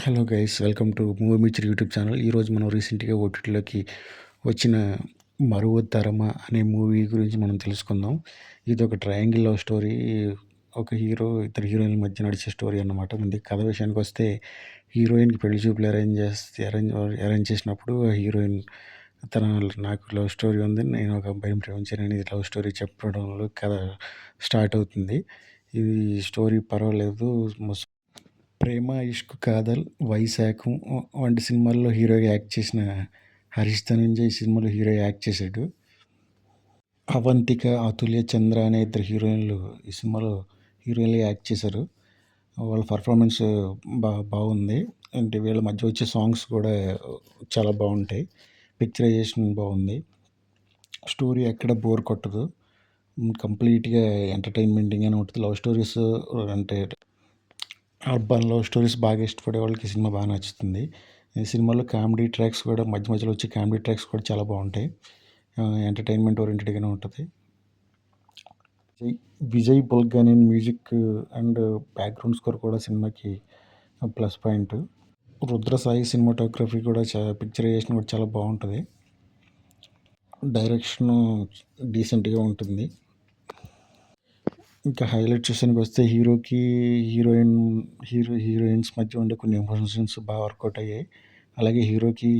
Hello guys, welcome to movie మిర్చి YouTube channel. ఈరోజు మనం రీసెంట్గా ఓటీటీలోకి వచ్చిన మరువతరమ అనే మూవీ గురించి మనం తెలుసుకుందాం. ఇది ఒక ట్రయాంగిల్ లవ్ స్టోరీ. ఒక హీరో, ఇద్దరు హీరోయిన్ల మధ్య నడిచే స్టోరీ అన్నమాట. ముందు కథ విషయానికి వస్తే, హీరోయిన్కి పెళ్లి చూపులు అరేంజ్ చేసినప్పుడు హీరోయిన్ తన నాకు లవ్ స్టోరీ ఉంది, నేను ఒక అబ్బాయిని ప్రేమించానని లవ్ స్టోరీ చెప్పడంలో కథ స్టార్ట్ అవుతుంది. ఇది స్టోరీ పర్వాలేదు. 'ప్రేమ ఇష్క్ కాదల్', 'వైశాఖం' వంటి సినిమాల్లో హీరోగా యాక్ట్ చేసిన హరీష్ ధనంజయ్ ఈ సినిమాలో హీరోగా యాక్ట్ చేశాడు. అవంతిక, అతుల్య చంద్ర అనే ఇద్దరు హీరోయిన్లు ఈ సినిమాలో హీరోయిన్లుగా యాక్ట్ చేశారు. వాళ్ళ పర్ఫార్మెన్స్ బాగుంది. అంటే వీళ్ళ మధ్య వచ్చే సాంగ్స్ కూడా చాలా బాగుంటాయి. పిక్చరైజేషన్ బాగుంది. స్టోరీ ఎక్కడ బోర్ కొట్టదు. కంప్లీట్గా ఎంటర్టైన్మెంటింగ్గానే ఉంటుంది. లవ్ స్టోరీస్ అంటే అర్బన్ లవ్ స్టోరీస్ బాగా ఇష్టపడే వాళ్ళకి ఈ సినిమా బాగా నచ్చుతుంది. ఈ సినిమాలో కామెడీ ట్రాక్స్ కూడా మధ్య మధ్యలో వచ్చే కామెడీ ట్రాక్స్ కూడా చాలా బాగుంటాయి. ఎంటర్టైన్మెంట్ ఓరియంటెడ్గానే ఉంటుంది. Vijay Bulganin music and background score కూడా సినిమాకి ప్లస్ పాయింట్. రుద్రసాయి సినిమాటోగ్రఫీ కూడా పిక్చరైజేషన్ కూడా చాలా బాగుంటుంది. డైరెక్షన్ డీసెంట్గా ఉంటుంది. ఇంకా హైలైట్ విషయానికి వస్తే, హీరోయిన్స్ మధ్య ఉండే కొన్ని ఎమోషన్స్ బాగా వర్కౌట్ అయ్యాయి. అలాగే హీరోకి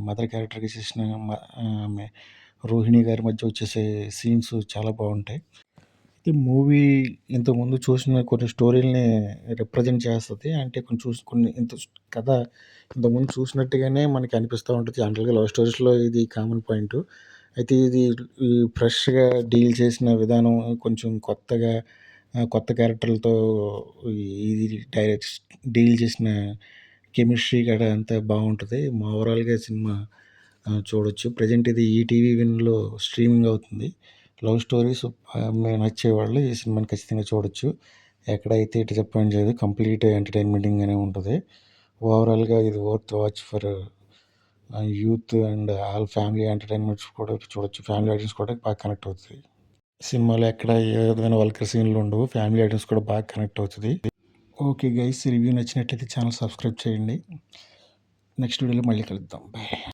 మదర్ క్యారెక్టర్గా చేసిన ఆమె రోహిణి గారి మధ్య వచ్చేసే సీన్స్ చాలా బాగుంటాయి. ఈ మూవీ ఇంతకుముందు చూసిన కొన్ని స్టోరీలని రిప్రజెంట్ చేస్తుంది. అంటే కొన్ని కథ ఇంతకుముందు చూసినట్టుగానే మనకి అనిపిస్తూ ఉంటుంది. జనరల్గా లవ్ స్టోరీస్లో ఇది కామన్ పాయింట్. అయితే ఇది ఫ్రెష్గా డీల్ చేసిన విధానం కొంచెం కొత్త క్యారెక్టర్లతో ఇది డైరెక్ట్ డీల్ చేసిన కెమిస్ట్రీ కూడా అంతా బాగుంటుంది. ఓవరాల్గా సినిమా చూడొచ్చు. ప్రజెంట్ ఇది ఈటీవీ విన్లో స్ట్రీమింగ్ అవుతుంది. లవ్ స్టోరీస్ నచ్చేవాళ్ళు ఈ సినిమాని ఖచ్చితంగా చూడొచ్చు. ఎక్కడైతే డిసప్పాయింట్ చేయదు. కంప్లీట్ ఎంటర్టైన్మెంటింగ్గానే ఉంటుంది. ఓవరాల్గా ఇది worth watch for youth and all family entertainments కూడా చూడొచ్చు. ఫ్యామిలీ ఆడియన్స్ కూడా బాగా కనెక్ట్ అవుతుంది. సినిమాలో ఎక్కడ ఏ విధమైన వల్గర్ సీన్లు ఉండవు. ఫ్యామిలీ ఆడియన్స్ కూడా బాగా కనెక్ట్ అవుతుంది. ఓకే గైస్, రివ్యూ నచ్చినట్లయితే ఛానల్ సబ్స్క్రైబ్ చేయండి. నెక్స్ట్ వీడియోలో మళ్ళీ కలుద్దాం. బాయ్.